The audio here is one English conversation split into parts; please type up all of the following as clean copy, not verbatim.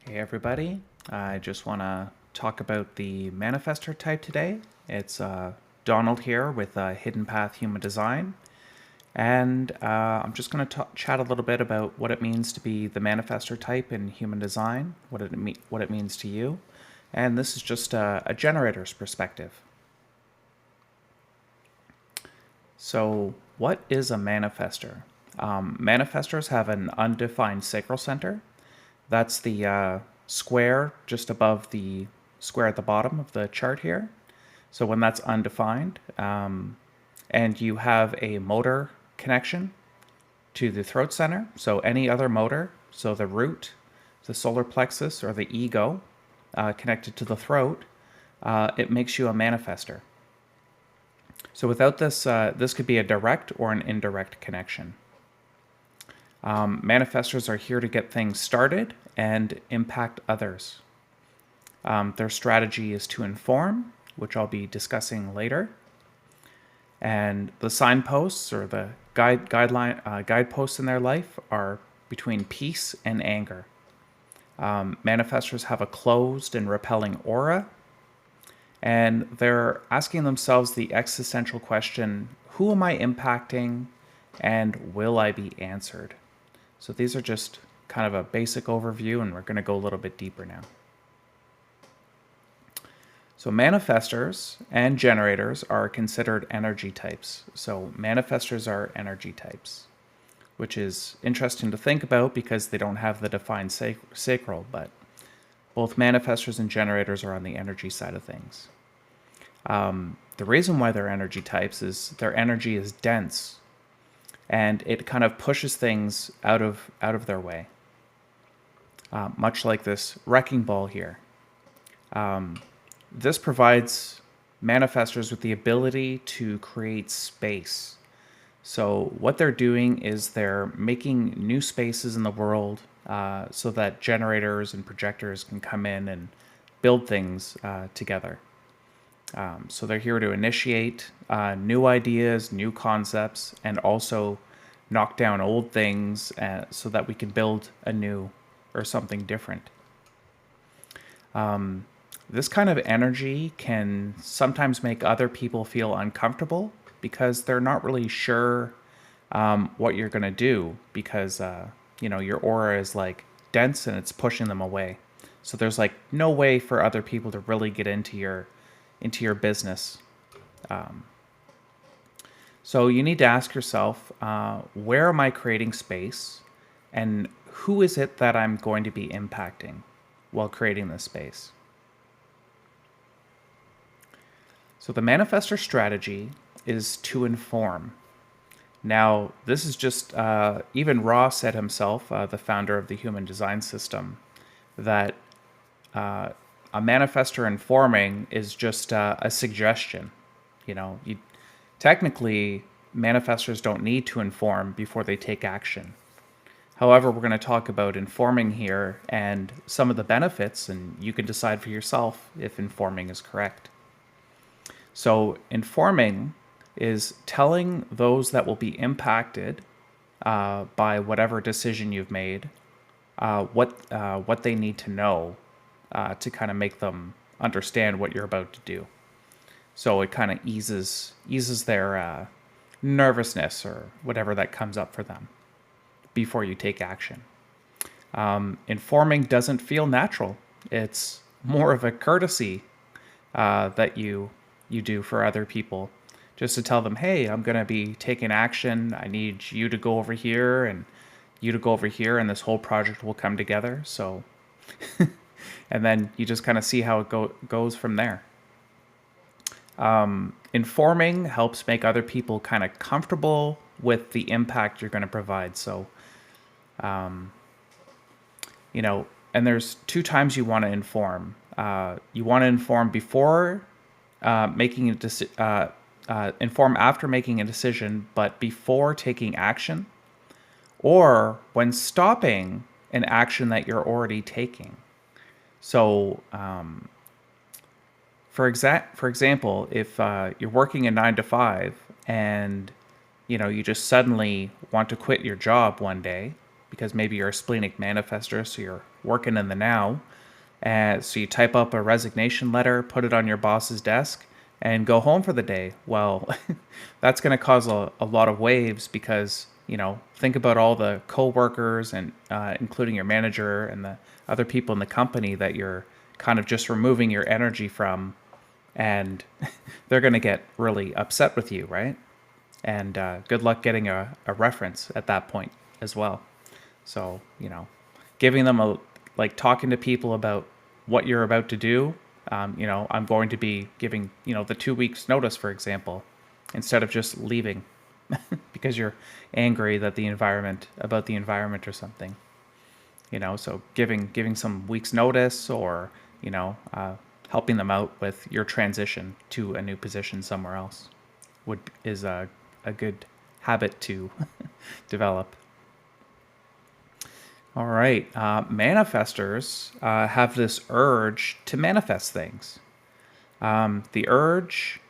Hey everybody, I just want to talk about the Manifestor type today. It's Donald here with Hidden Path Human Design, and I'm just going to chat a little bit about what it means to be the Manifestor type in human design, what it means to you, and this is just a generator's perspective. So, what is a manifestor? Manifestors have an undefined sacral center. That's the square just above the square at the bottom of the chart here. So when that's undefined, and you have a motor connection to the throat center, so any other motor, so the root, the solar plexus, or the ego connected to the throat, it makes you a manifestor. So without this, this could be a direct or an indirect connection. Manifestors are here to get things started and impact others. Their strategy is to inform, which I'll be discussing later. And the signposts or the guideposts in their life are between peace and anger. Manifestors have a closed and repelling aura, and they're asking themselves the existential question, who am I impacting and will I be answered? So these are just kind of a basic overview, and we're going to go a little bit deeper now. So manifestors and generators are considered energy types. So manifestors are energy types, which is interesting to think about because they don't have the defined sacral, but both manifestors and generators are on the energy side of things. The reason why they're energy types is their energy is dense, and it kind of pushes things out of their way, much like this wrecking ball here. This provides manifestors with the ability to create space. So what they're doing is they're making new spaces in the world so that generators and projectors can come in and build things together. So they're here to initiate new ideas, new concepts, and also knock down old things so that we can build a new or something different. This kind of energy can sometimes make other people feel uncomfortable because they're not really sure what you're going to do because, your aura is like dense and it's pushing them away. So there's like no way for other people to really get into your business. So you need to ask yourself, where am I creating space, and who is it that I'm going to be impacting while creating this space? So the manifestor strategy is to inform. Now, this is just, even Ra said himself, the founder of the human design system, that a manifestor informing is just a suggestion. Technically, manifestors don't need to inform before they take action. However, we're going to talk about informing here and some of the benefits, and you can decide for yourself if informing is correct. So informing is telling those that will be impacted by whatever decision you've made what they need to know to kind of make them understand what you're about to do. So it kind of eases their nervousness or whatever that comes up for them before you take action. Informing doesn't feel natural. It's more of a courtesy that you do for other people, just to tell them, hey, I'm going to be taking action. I need you to go over here and you to go over here, and this whole project will come together. So, and then you just kind of see how it goes from there. Informing helps make other people kind of comfortable with the impact you're going to provide. So, and there's two times you want to inform. You want to inform before making a decision, inform after making a decision, but before taking action, or when stopping an action that you're already taking. So, for example, if you're working a 9 to 5 and you just suddenly want to quit your job one day because maybe you're a splenic manifestor, so you're working in the now. And so you type up a resignation letter, put it on your boss's desk, and go home for the day. Well, that's going to cause a lot of waves because, think about all the coworkers and including your manager and the other people in the company that you're kind of just removing your energy from, and they're going to get really upset with you, right? And good luck getting a reference at that point as well. So, giving them like talking to people about what you're about to do. I'm going to be giving, the 2 weeks notice, for example, instead of just leaving because you're angry that about the environment or something. So giving some weeks notice, or, helping them out with your transition to a new position somewhere else is a good habit to develop. All right. Manifestors have this urge to manifest things. The urge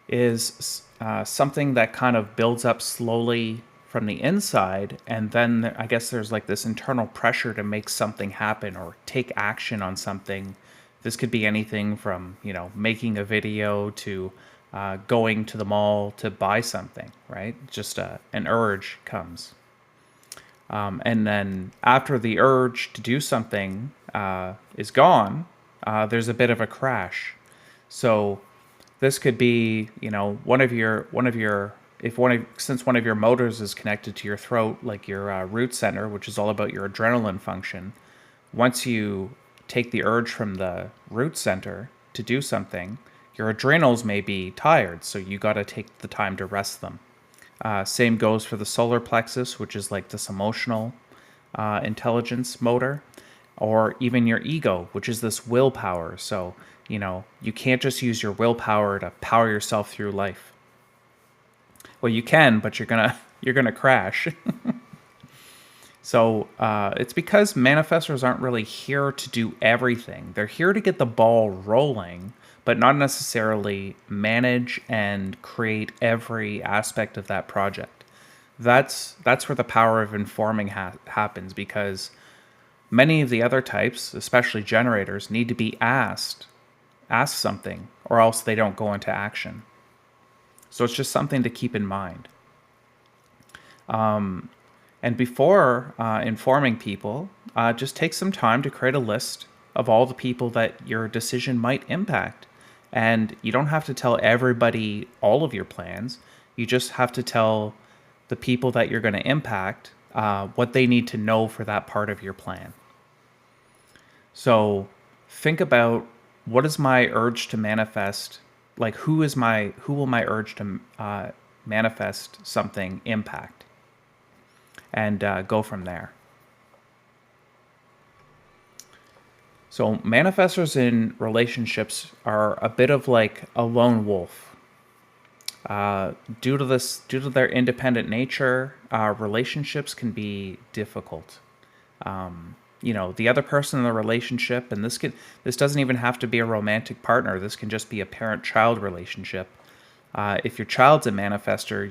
is something that kind of builds up slowly from the inside, and then I guess there's like this internal pressure to make something happen or take action on something. This could be anything from, making a video to going to the mall to buy something, right? Just an urge comes. And then after the urge to do something is gone, there's a bit of a crash. So this could be, since one of your motors is connected to your throat, like your root center, which is all about your adrenaline function. Once you take the urge from the root center to do something, your adrenals may be tired, so you got to take the time to rest them. Same goes for the solar plexus, which is like this emotional intelligence motor, or even your ego, which is this willpower. So, you can't just use your willpower to power yourself through life. Well, you can, but you're gonna crash. So it's because manifestors aren't really here to do everything. They're here to get the ball rolling, but not necessarily manage and create every aspect of that project. That's where the power of informing happens, because many of the other types, especially generators, need to be asked something, or else they don't go into action. So it's just something to keep in mind. And before informing people, just take some time to create a list of all the people that your decision might impact. And you don't have to tell everybody all of your plans. You just have to tell the people that you're going to impact what they need to know for that part of your plan. So think about, what is my urge to manifest? Like, who will my urge to manifest something impact? And go from there. So manifestors in relationships are a bit of like a lone wolf. Due to their independent nature, relationships can be difficult. The other person in the relationship, and this doesn't even have to be a romantic partner. This can just be a parent-child relationship. If your child's a manifestor,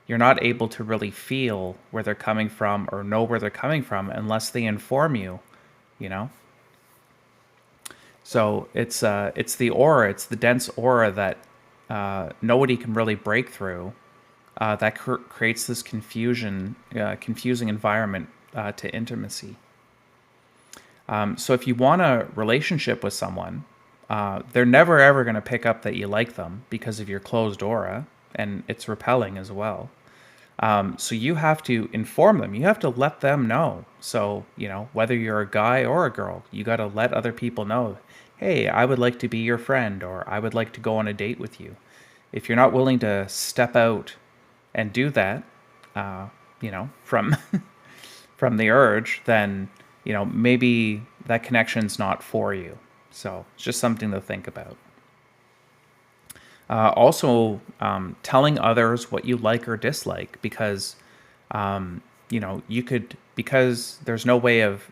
you're not able to really feel where they're coming from or know where they're coming from unless they inform you, So it's the aura, it's the dense aura that nobody can really break through, that creates this confusing environment to intimacy. So if you want a relationship with someone, they're never ever going to pick up that you like them because of your closed aura, and it's repelling as well. So you have to inform them. You have to let them know. So, whether you're a guy or a girl, you got to let other people know, hey, I would like to be your friend, or I would like to go on a date with you. If you're not willing to step out and do that, from from the urge, then, maybe that connection's not for you. So it's just something to think about. Also, telling others what you like or dislike, because, because there's no way of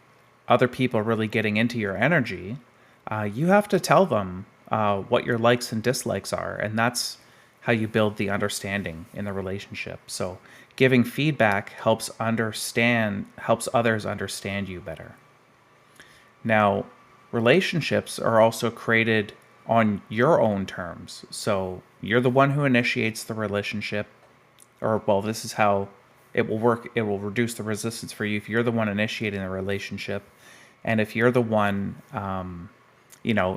other people really getting into your energy, you have to tell them what your likes and dislikes are. And that's how you build the understanding in the relationship. So, Giving feedback helps others understand you better. Now, relationships are also created on your own terms. So you're the one who initiates the relationship, or well, this is how it will work. It will reduce the resistance for you if you're the one initiating the relationship, and if you're the one,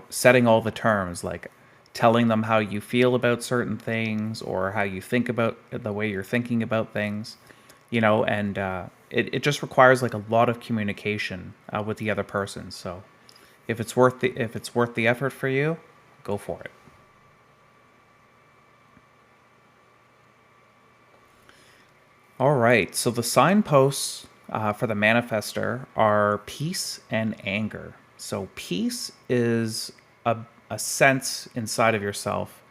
setting all the terms, like telling them how you feel about certain things or how you think about the way you're thinking about things, and it just requires like a lot of communication with the other person. So if it's worth the effort for you, go for it. All right. So the signposts for the manifester are peace and anger. So peace is a sense inside of yourself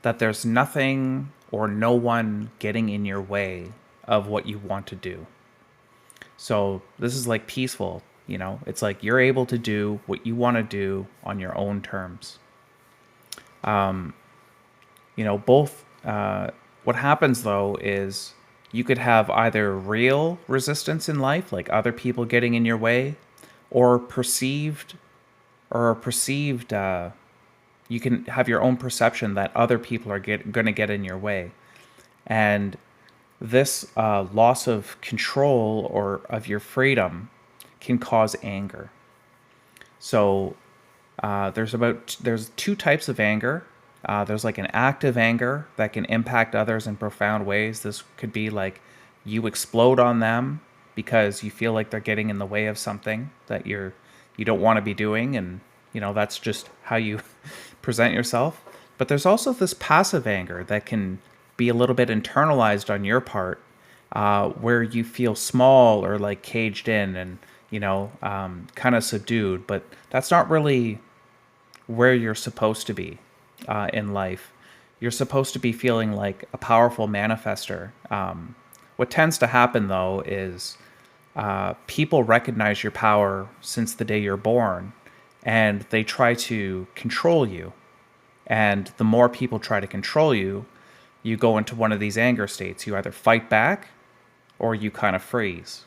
that there's nothing or no one getting in your way of what you want to do. So this is like peaceful, it's like you're able to do what you want to do on your own terms. Both, what happens though is you could have either real resistance in life, like other people getting in your way, or perceived, you can have your own perception that other people are going to get in your way. And this loss of control or of your freedom can cause anger. So there's two types of anger. There's like an active anger that can impact others in profound ways. This could be like you explode on them because you feel like they're getting in the way of something that you don't want to be doing, and that's just how you present yourself. But there's also this passive anger that can be a little bit internalized on your part, where you feel small or like caged in and kind of subdued. But that's not really where you're supposed to be in life. You're supposed to be feeling like a powerful manifester. What tends to happen though is people recognize your power since the day you're born, and they try to control you. And the more people try to control you, you go into one of these anger states. You either fight back or you kind of freeze.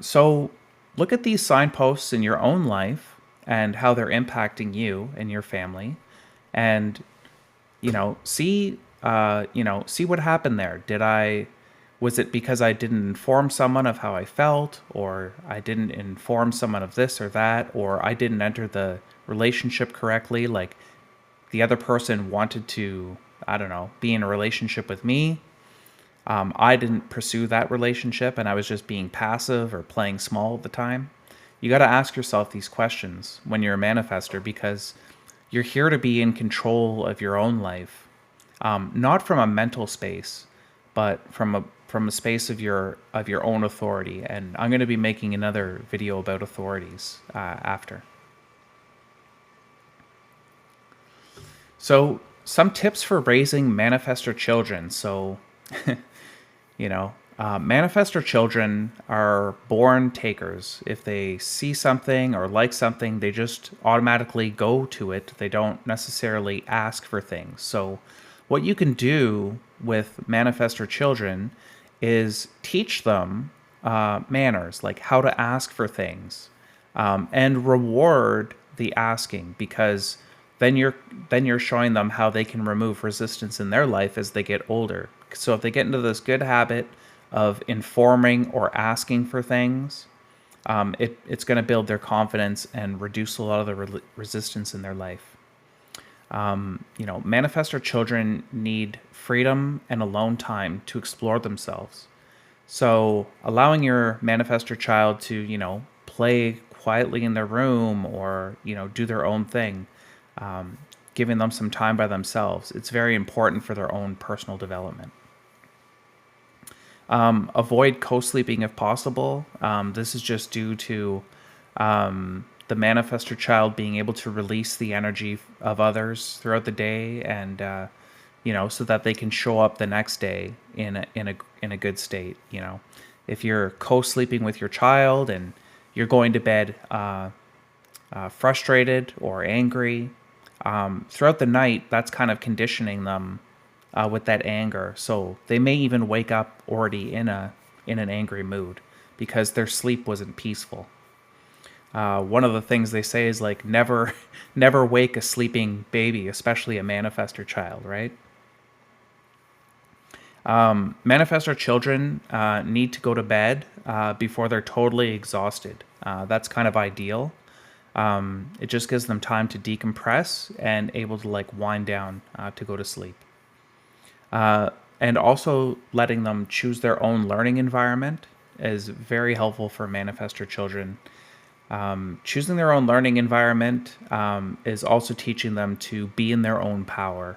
So look at these signposts in your own life and how they're impacting you and your family, and see what happened there. Was it because I didn't inform someone of how I felt, or I didn't inform someone of this or that, or I didn't enter the relationship correctly? Like the other person wanted to, I don't know, be in a relationship with me. I didn't pursue that relationship and I was just being passive or playing small at the time. You got to ask yourself these questions when you're a manifester, because you're here to be in control of your own life, not from a mental space, but from a space of your own authority. And I'm going to be making another video about authorities after. So some tips for raising manifestor children. So, manifestor children are born takers. If they see something or like something, they just automatically go to it. They don't necessarily ask for things. So what you can do with manifestor children is teach them manners, like how to ask for things, and reward the asking, because then you're showing them how they can remove resistance in their life as they get older. So if they get into this good habit of informing or asking for things, it's going to build their confidence and reduce a lot of the resistance in their life. Manifestor children need freedom and alone time to explore themselves. So allowing your manifestor child to, play quietly in their room or, do their own thing, giving them some time by themselves, it's very important for their own personal development. Avoid co-sleeping if possible. This is just due to the manifestor child being able to release the energy of others throughout the day, and so that they can show up the next day in a good state. If you're co-sleeping with your child and you're going to bed frustrated or angry throughout the night, that's kind of conditioning them with that anger. So they may even wake up already in an angry mood because their sleep wasn't peaceful. One of the things they say is like never never wake a sleeping baby, especially a manifestor child, right? Manifestor children need to go to bed before they're totally exhausted. That's kind of ideal. It just gives them time to decompress and able to like wind down to go to sleep. And also letting them choose their own learning environment is very helpful for manifestor children. Choosing their own learning environment is also teaching them to be in their own power.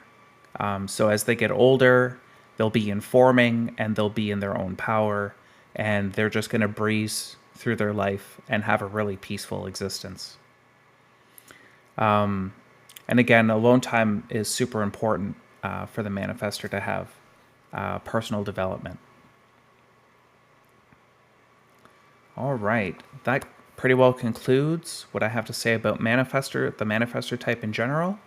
So as they get older, they'll be informing and they'll be in their own power, and they're just going to breeze through their life and have a really peaceful existence. And again, alone time is super important for the manifestor to have personal development. All right, that pretty well concludes what I have to say about manifestor, the manifestor type in general.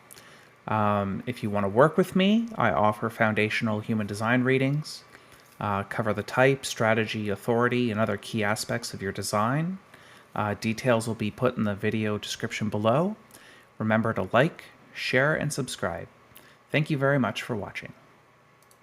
If you want to work with me, I offer foundational human design readings, cover the type, strategy, authority, and other key aspects of your design. Details will be put in the video description below. Remember to like, share, and subscribe. Thank you very much for watching.